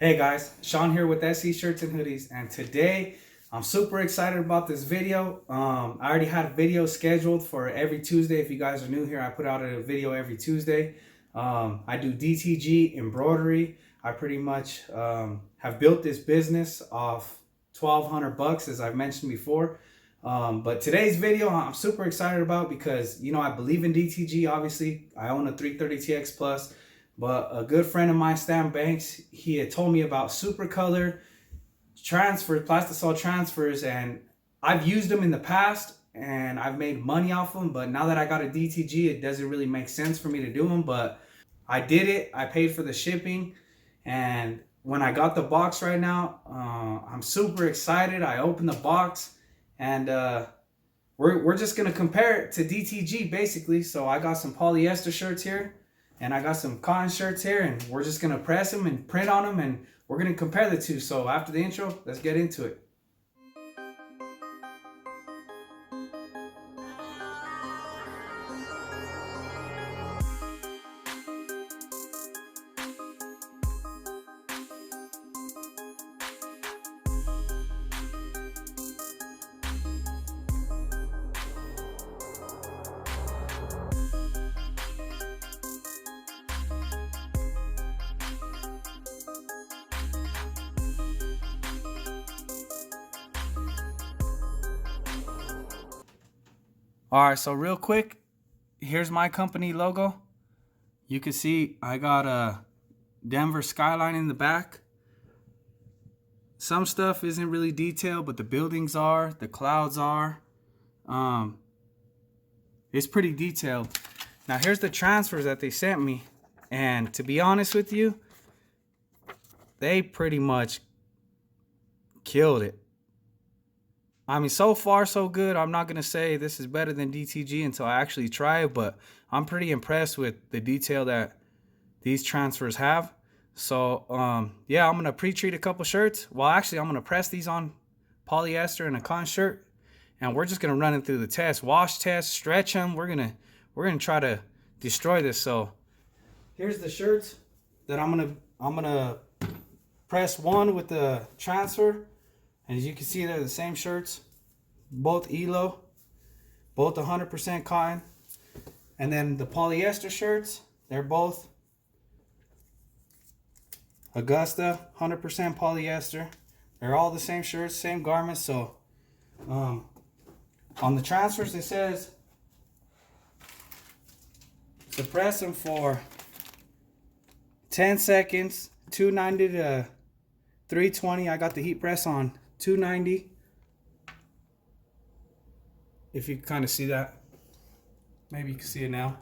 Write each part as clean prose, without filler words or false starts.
Hey guys, Sean here with SE Shirts and Hoodies, and today I'm super excited about this video. I already had a video scheduled for every Tuesday. If you guys are new here, I put out a video every Tuesday. I do DTG embroidery. I pretty much have built this business off 1,200 bucks, as I've mentioned before. But today's video I'm super excited about because, you know, I believe in DTG. Obviously, I own a 330TX Plus. But a good friend of mine, Stan Banks, he had told me about Supacolor transfers, plastisol transfers, and I've used them in the past and I've made money off them. But now that I got a DTG, it doesn't really make sense for me to do them. But I did it. I paid for the shipping, and when I got the box right now, I'm super excited. I opened the box, and we're just gonna compare it to DTG basically. So I got some polyester shirts here. And I got some cotton shirts here, and we're just gonna press them and print on them, and we're gonna compare the two. So after the intro, let's get into it. All right, so real quick, here's my company logo. You can see I got a Denver skyline in the back. Some stuff isn't really detailed, but the buildings are, the clouds are. It's pretty detailed. Now here's the transfers that they sent me, and to be honest with you, they pretty much killed it. I mean, so far so good. I'm not gonna say this is better than DTG until I actually try it, but I'm pretty impressed with the detail that these transfers have. So yeah, I'm gonna pre-treat a couple shirts. Well, actually, I'm gonna press these on polyester and a cotton shirt, and we're just gonna run it through the test, wash test, stretch them. We're gonna try to destroy this. So here's the shirts that I'm gonna press one with the transfer. And as you can see, they're the same shirts, both ELO, both 100% cotton. And then the polyester shirts, they're both Augusta, 100% polyester. They're all the same shirts, same garments. So on the transfers, it says suppress them for 10 seconds, 290 to 320. I got the heat press on 290. If you kind of see that, maybe you can see it now.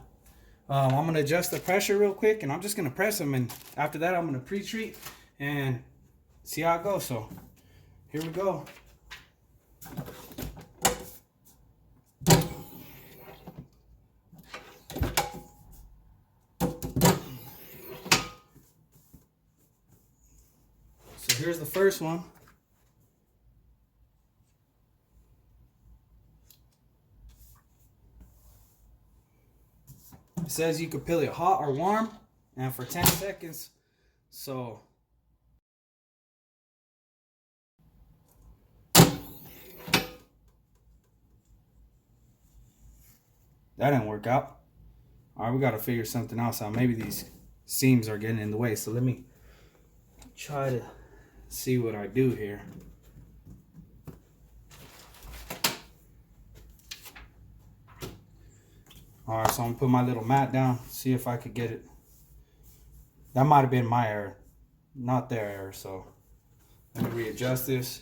I'm gonna adjust the pressure real quick, and I'm just gonna press them, and after that I'm gonna pre-treat and see how it goes. So here we go. So here's the first one. It says you could peel it hot or warm, and for 10 seconds. So that didn't work out. All right, we got to figure something else out. Maybe these seams are getting in the way. So let me try to see what I do here. All right, so I'm gonna put my little mat down, see if I could get it. That might have been my error, not their error. So let me readjust this.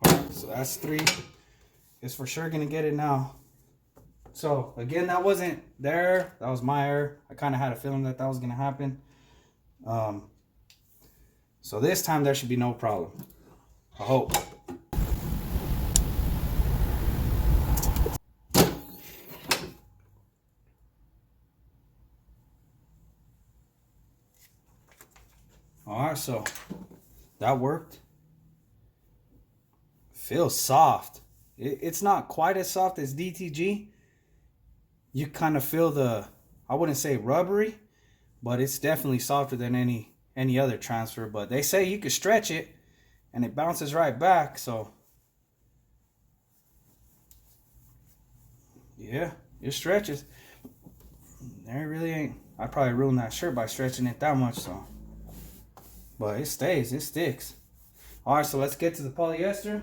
All right, so that's 3. It's for sure gonna get it now. So again, that wasn't their error, that was my error. I kind of had a feeling that was gonna happen. So this time there should be no problem, I hope. All right, so that worked. Feels soft. It's not quite as soft as DTG, you kind of feel the, I wouldn't say rubbery, but it's definitely softer than any other transfer. But they say you could stretch it and it bounces right back. So yeah, it stretches. There really ain't. I probably ruined that shirt by stretching it that much. So, but it stays, it sticks. All right, so let's get to the polyester.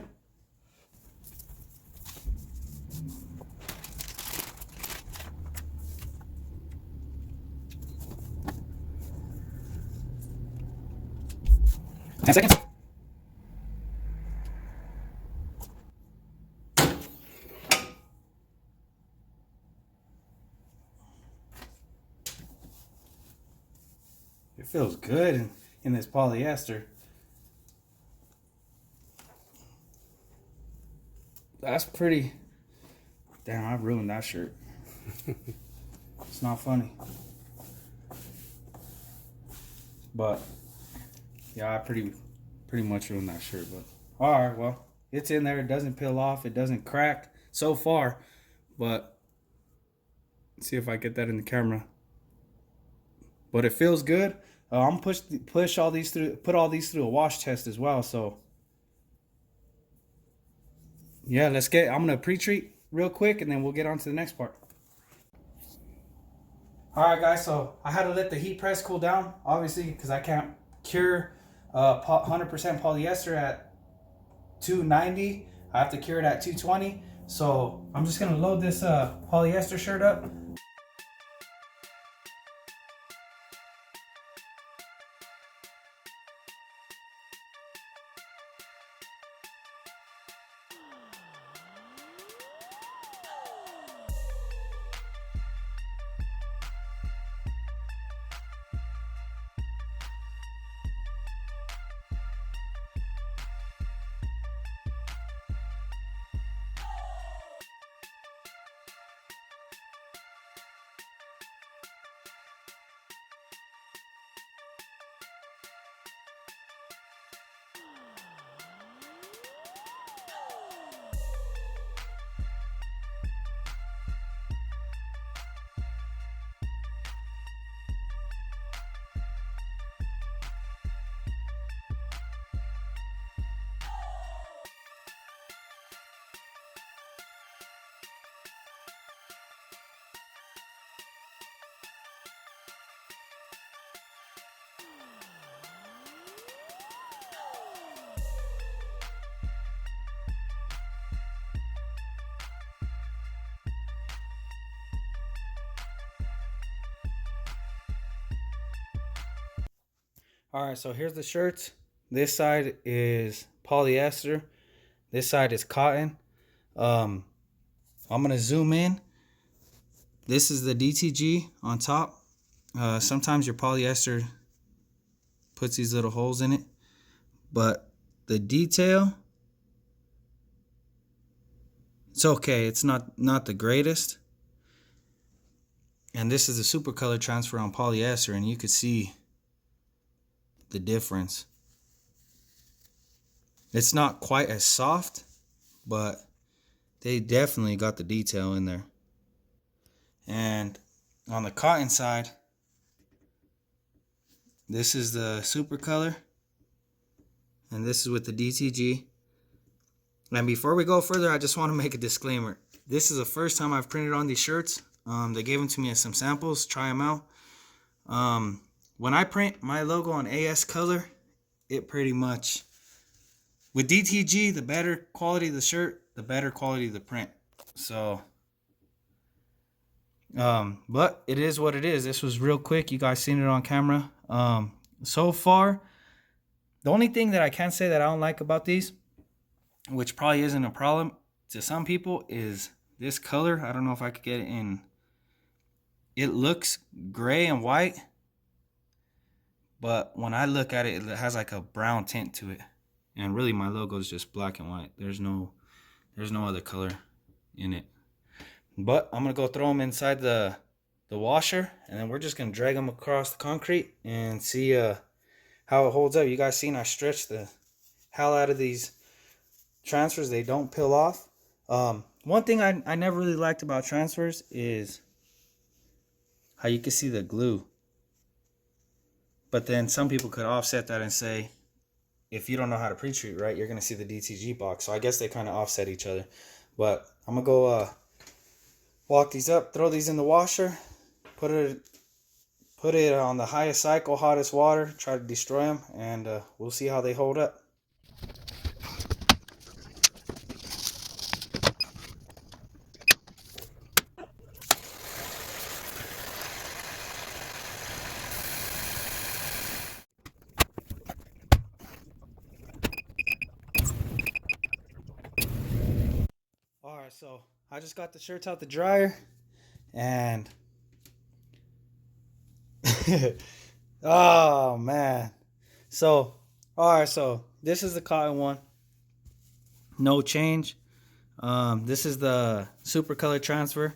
Seconds. It feels good in this polyester. That's pretty. Damn, I ruined that shirt. It's not funny. But yeah, I pretty much ruined that shirt. But all right, well, it's in there. It doesn't peel off. It doesn't crack so far. But let's see if I get that in the camera. But it feels good. I'm push all these through, put all these through a wash test as well. So yeah, I'm gonna pre-treat real quick and then we'll get on to the next part. All right, guys. So I had to let the heat press cool down, obviously, because I can't cure 100% polyester at 290. I have to cure it at 220. So I'm just gonna load this polyester shirt up. All right, so here's the shirts. This side is polyester. This side is cotton. I'm gonna zoom in. This is the DTG on top. Sometimes your polyester puts these little holes in it, but the detail, it's okay. It's not the greatest. And this is a Supacolor transfer on polyester, and you could see the difference. It's not quite as soft, but they definitely got the detail in there. And on the cotton side, this is the Supacolor, and this is with the DTG. And before we go further, I just want to make a disclaimer. This is the first time I've printed on these shirts. They gave them to me as some samples, try them out. When I print my logo on AS color, it pretty much, with DTG, the better quality of the shirt, the better quality of the print. So, but it is what it is. This was real quick. You guys seen it on camera. So far, the only thing that I can say that I don't like about these, which probably isn't a problem to some people, is this color. I don't know if I could get it in. It looks gray and white, but when I look at it, it has like a brown tint to it. And really my logo is just black and white. There's no other color in it. But I'm gonna go throw them inside the washer, and then we're just gonna drag them across the concrete and see how it holds up. You guys seen I stretched the hell out of these transfers. They don't peel off. One thing I never really liked about transfers is how you can see the glue. But then some people could offset that and say, if you don't know how to pre-treat right, you're going to see the DTG box. So I guess they kind of offset each other. But I'm going to go walk these up, throw these in the washer, put it on the highest cycle, hottest water, try to destroy them, and we'll see how they hold up. Alright, so I just got the shirts out the dryer, and oh man. So, alright, so this is the cotton one. No change. This is the Supacolor transfer.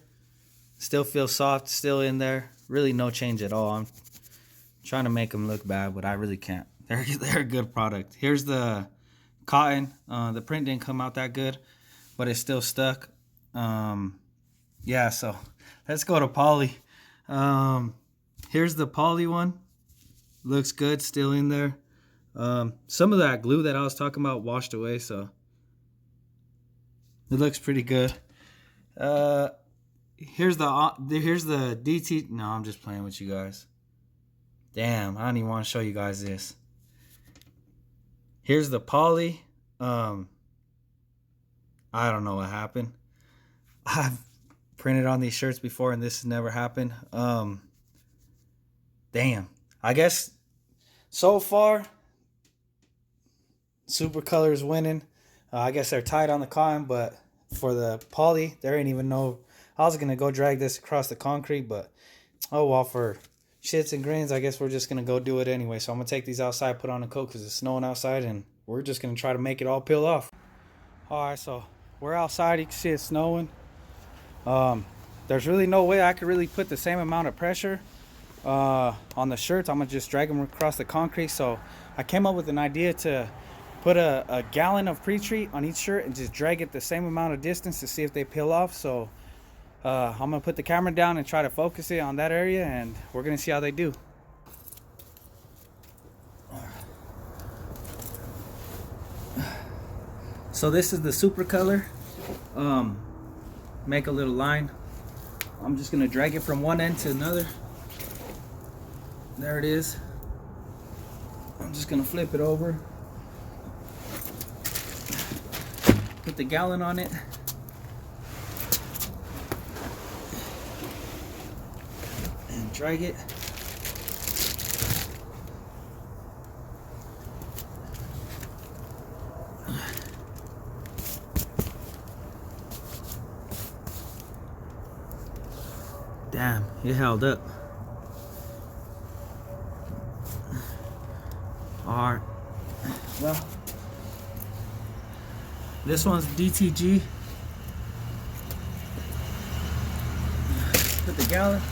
Still feels soft, still in there. Really no change at all. I'm trying to make them look bad, but I really can't. They're a good product. Here's the cotton. The print didn't come out that good, but it's still stuck. Yeah, so let's go to poly. Here's the poly one. Looks good, still in there. Some of that glue that I was talking about washed away, so it looks pretty good. Here's the DT. No, I'm just playing with you guys. Damn, I don't even want to show you guys this. Here's the poly. I don't know what happened. I've printed on these shirts before and this has never happened. Damn. I guess so far Supacolor is winning. I guess they're tied on the cotton, but for the poly, there ain't even no. I was gonna go drag this across the concrete, but oh well, for shits and grins, I guess we're just gonna go do it anyway. So I'm gonna take these outside, put on a coat because it's snowing outside, and we're just gonna try to make it all peel off. All right, so we're outside. You can see it's snowing. There's really no way I could really put the same amount of pressure on the shirts. I'm gonna just drag them across the concrete. So I came up with an idea to put a gallon of pre-treat on each shirt and just drag it the same amount of distance to see if they peel off. So I'm gonna put the camera down and try to focus it on that area, and we're gonna see how they do. So this is the Supacolor. Make a little line. I'm just gonna drag it from one end to another. There it is. I'm just gonna flip it over. Put the gallon on it. And drag it. Damn, it held up. Alright. Well, this one's DTG. Put the gallon.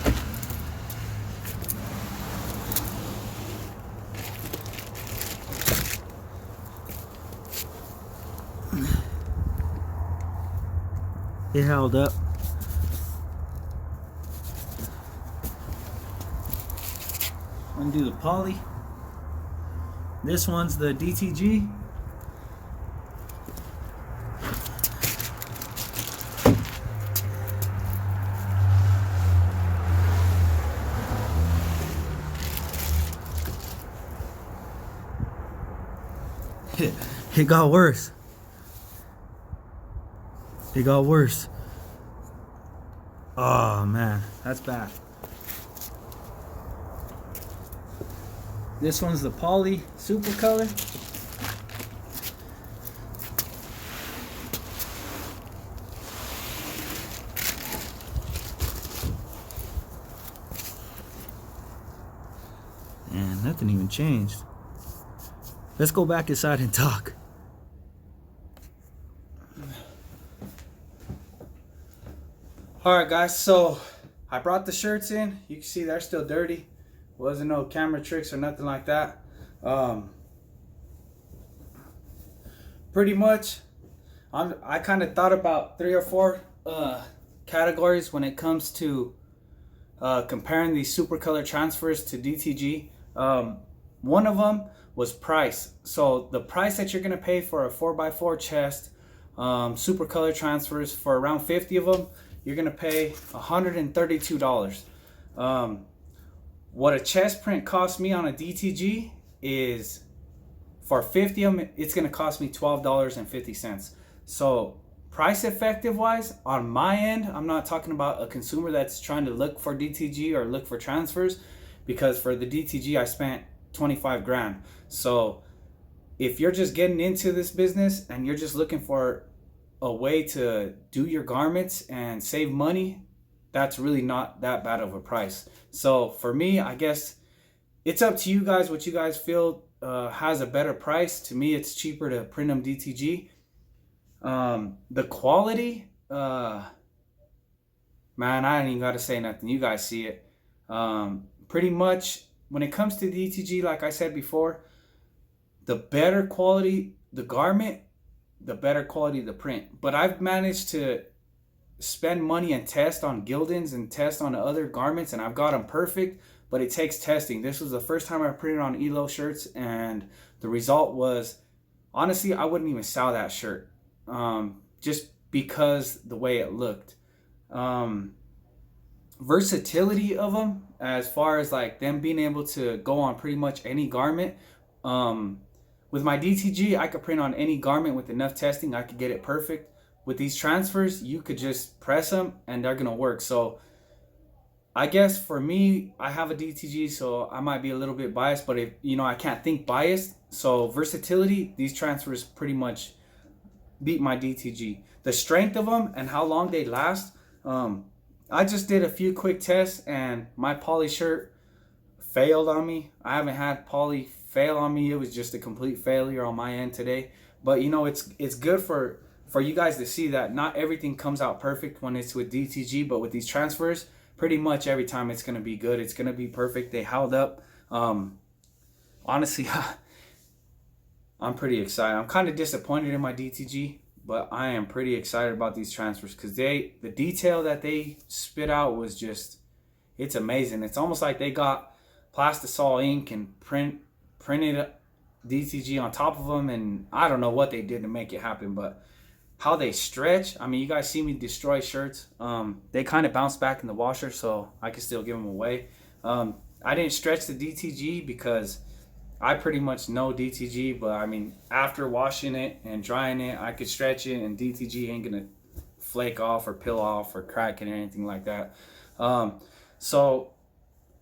It held up. Undo the poly. This one's the DTG. It got worse. It got worse. Oh man, that's bad. This one's the poly Supacolor. And nothing even changed. Let's go back inside and talk. Alright guys, so I brought the shirts in. You can see they're still dirty. Wasn't no camera tricks or nothing like that. Pretty much, I kind of thought about 3 or 4 categories when it comes to comparing these Supacolor transfers to DTG. One of them was price. So the price that you're gonna pay for a 4x4 chest Supacolor transfers, for around 50 of them, you're gonna pay $132. What a chest print cost me on a DTG is, for 50 of them, it's gonna cost me $12.50. So price effective wise, on my end, I'm not talking about a consumer that's trying to look for DTG or look for transfers, because for the DTG I spent 25 grand. So if you're just getting into this business and you're just looking for a way to do your garments and save money, that's really not that bad of a price. So for me, I guess it's up to you guys what you guys feel has a better price. To me, it's cheaper to print them DTG. The quality, man, I ain't even gotta say nothing. You guys see it. Pretty much when it comes to DTG, like I said before, the better quality the garment, the better quality the print. But I've managed to spend money and test on Gildans and test on other garments, and I've got them perfect, but it takes testing. This was the first time I printed on ELO shirts, and the result was, honestly, I wouldn't even sell that shirt, just because the way it looked. Versatility of them, as far as like them being able to go on pretty much any garment. With my DTG, I could print on any garment with enough testing. I could get it perfect. With these transfers, you could just press them and they're gonna work. So I guess for me, I have a DTG, so I might be a little bit biased, but if you know, I can't think biased. So versatility, these transfers pretty much beat my DTG. The strength of them and how long they last, I just did a few quick tests and my poly shirt failed on me. I haven't had poly fail on me. It was just a complete failure on my end today. But you know, it's good for you guys to see that not everything comes out perfect when it's with DTG, but with these transfers, pretty much every time it's going to be good. It's going to be perfect. They held up. Honestly, I'm pretty excited. I'm kind of disappointed in my DTG, but I am pretty excited about these transfers because the detail that they spit out was just, it's amazing. It's almost like they got plastisol ink and printed DTG on top of them, and I don't know what they did to make it happen, but how they stretch, I mean, you guys see me destroy shirts. They kind of bounce back in the washer, so I can still give them away. I didn't stretch the DTG because I pretty much know DTG, but I mean, after washing it and drying it, I could stretch it, and DTG ain't gonna flake off or peel off or crack it or anything like that. So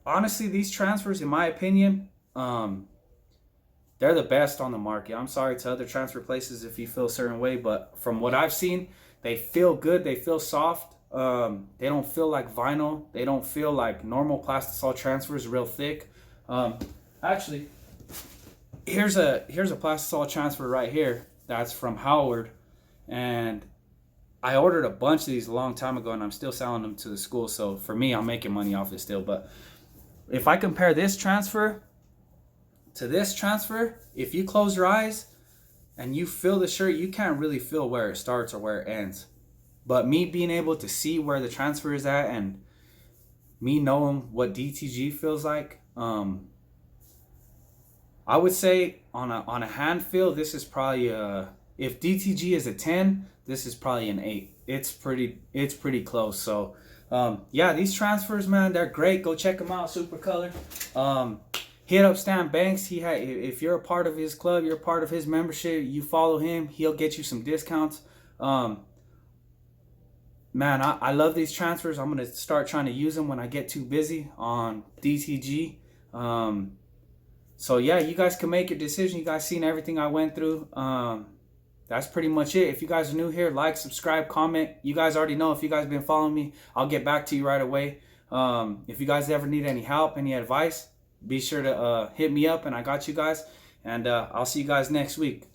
honestly, these transfers, in my opinion, they're the best on the market. I'm sorry to other transfer places if you feel a certain way, but from what I've seen, they feel good. They feel soft. They don't feel like vinyl. They don't feel like normal plastisol transfers, real thick. Actually, here's a plastisol transfer right here. That's from Howard, and I ordered a bunch of these a long time ago, and I'm still selling them to the school. So for me, I'm making money off it still. But if I compare this transfer to this transfer, if you close your eyes and you feel the shirt, you can't really feel where it starts or where it ends. But me being able to see where the transfer is at and me knowing what DTG feels like, I would say on a hand feel, this is probably if DTG is a 10, this is probably an 8. It's pretty close. So yeah, these transfers, man, they're great. Go check them out, Supacolor. Hit up Stan Banks. If you're a part of his club, you're a part of his membership, you follow him, he'll get you some discounts. Man, I love these transfers. I'm gonna start trying to use them when I get too busy on DTG. So yeah, you guys can make your decision. You guys seen everything I went through. That's pretty much it. If you guys are new here, like, subscribe, comment. You guys already know. If you guys been following me, I'll get back to you right away. If you guys ever need any help, any advice, be sure to hit me up, and I got you guys. And I'll see you guys next week.